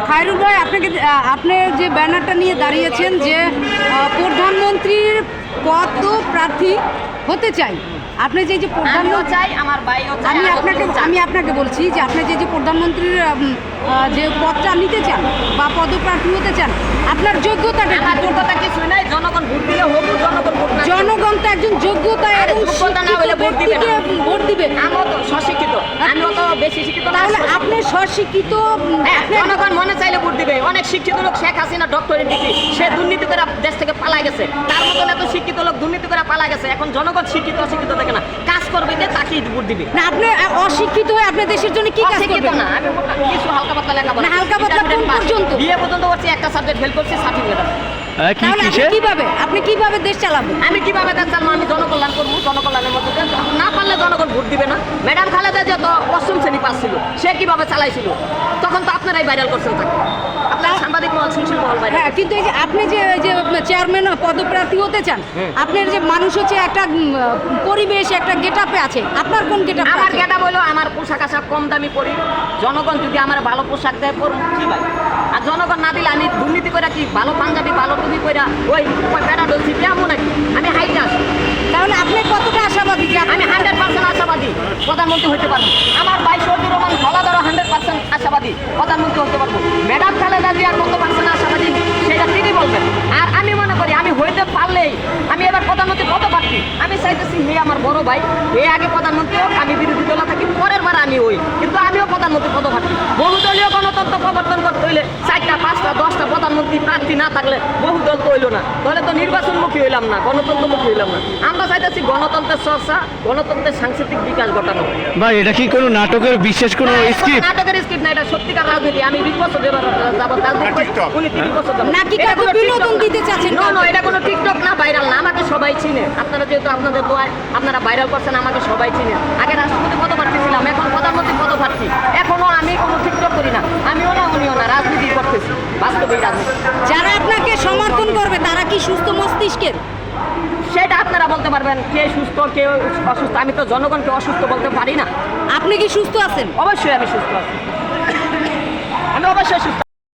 খায়রুল ভাই, আপনি যে ব্যানারটা নিয়ে দাঁড়িয়েছেন যে প্রধানমন্ত্রীর পদপ্রার্থী হতে চাই, আপনি যে প্রধানমন্ত্রী চাই, আমার ভাইও চাই, আমি আপনাকে বলছি যে আপনি যে প্রধানমন্ত্রীর যে পদটা নিতে চান বা পদপ্রার্থী হতে চান, আপনার যোগ্যতাটা আমার যোগ্যতা কিছু নাই, জনগণ ভোট দিলে হোক, জনগণ তো একজন যোগ্যতা এবং ভোট দিবে। আমিও তো সশিক্ষিত, আমিও তো বেশি শিক্ষিত না। তাহলে আপনি স্বশিক্ষিত, জনগণ মনে চাইলে ভোট দিবে। অনেক শিক্ষিত লোক, শেখ হাসিনা ডক্টরেট ডিগ্রি, সে দুর্নীতি করে দেশ থেকে পালা গেছে। তার মতন এত শিক্ষিত লোক দুর্নীতি করে পালা গেছে। এখন জনগণ শিক্ষিত অশিক্ষিত থাকে না, কাজ করবে যে তাকেই ভোট দিবে। না, আপনি অশিক্ষিত হয়ে আপনি দেশের জন্য কি কাজ করবেন? না, আমি কিছু হালকা পাতলা লেখাপড়া, হালকা পাতলা কোন পর্যন্ত? বিয়ে পর্যন্ত করছি, একটা সাবজেক্ট ফেল করছি, সার্টিফিকেট আছে। আপনি কিভাবে দেশ চালাবেন? আমি কিভাবে দেশ চালাবো? আমি জনকল্যাণ করবো, জনকল্যাণের মধ্যে না পারলে জনগণ ভোট দিবে না। ম্যাডাম খালেদা যে তো অষ্টম শ্রেণী পাস ছিল, সে কিভাবে চালাইছিল? তখন তো আপনারাই ভাইরাল করছেন তাকে, আপনার সাংবাদিক মহল, সুশীল মহল ভাইরাল। হ্যাঁ, কিন্তু এই যে আপনি যে চেয়ারম্যান পদপ্রার্থী হতে চান, আপনার যে মানুষ হচ্ছে একটা পরিবেশ, একটা গেটআপে আছে, আপনার কোন গেটআপ? আমার গেটআপ হলো, আমার পোশাক আশাক কম দামি পরি। জনগণ যদি আমার ভালো পোশাক দেয় পরুন, কি ভাই? আর জনগণ না দিলে আমি দুর্নীতি করে কি ভালো পাঞ্জাবি ভালো টুপি পরে ওই প্যারা ডলছি কেমন নাকি? আমি হাইটে আসি। তাহলে আপনি কতটা আশাবাদী যে আমি 100% আশাবাদী প্রধানমন্ত্রী হতে পারবো। আমার ভাই শহীদুর রহমান ধরাধর 100% আশাবাদী প্রধানমন্ত্রী হতে পারবো। ম্যাডাম খালেদা জিয়া কত পার্সেন্ট আশাবাদী সেটা তিনি বলবেন। আর আমি মনে করি আমি হইতে পারলেই আমি এবার প্রধানমন্ত্রী পদপ্রার্থী। আমি চাইতেছি হে আমার বড় ভাই, হে আগে প্রধানমন্ত্রী হোক, আমি বিরোধী দলে থাকি, পরের বার আমি হই, কিন্তু আমিও প্রধানমন্ত্রী পদপ্রার্থী। বহুদলীয় গণতন্ত্র প্রবর্তন করতে হইলে 4টা 5টা 10টা প্রধানমন্ত্রী প্রার্থী না থাকলে বহুদল তো হইল না, তাহলে তো নির্বাচনমুখী হইলাম না, গণতন্ত্রমুখী হইলাম না। আমরা চাইতেছি গণতন্ত্রের চর্চা, গণতন্ত্রের সাংস্কৃতিক বিকাশ ঘটানো। ভাই, এটা কি কোনো নাটকের বিশেষ কোনো স্ক্রিপ্ট? নাটকের স্ক্রিপ্ট না, এটা সত্যিকার রাজনীতি। আমি 20 বছর যাবত উনি 30 বছর নাকি কাউকে বিনোদন দিতে চাচ্ছেন? না, এটা কোনো টিকটক না, ভাইরাল না। আমাকে সবাই চিনে, আপনারা যেহেতু আপনাদের দোয়ায় আপনারা ভাইরাল করছেন, আমাকে সবাই চিনে। আগে রাষ্ট্রপতি পদপ্রার্থী ছিলাম, এখন প্রধানমন্ত্রী পদপ্রার্থী। এখনো আমি কোনো টিকটক করি না, আমিও না উনিও না, রাজনীতি করতেছি, বাস্তবিক রাজনীতি। যারা আপনাকে সমর্থন করবে তারা কি সুস্থ মস্তিষ্কের? সেটা আপনারা বলতে পারবেন, কে সুস্থ কে অসুস্থ। আমি তো জনগণকে অসুস্থ বলতে পারি না। আপনি কি সুস্থ আছেন? অবশ্যই আমি সুস্থ আছি, আমি অবশ্যই সুস্থ।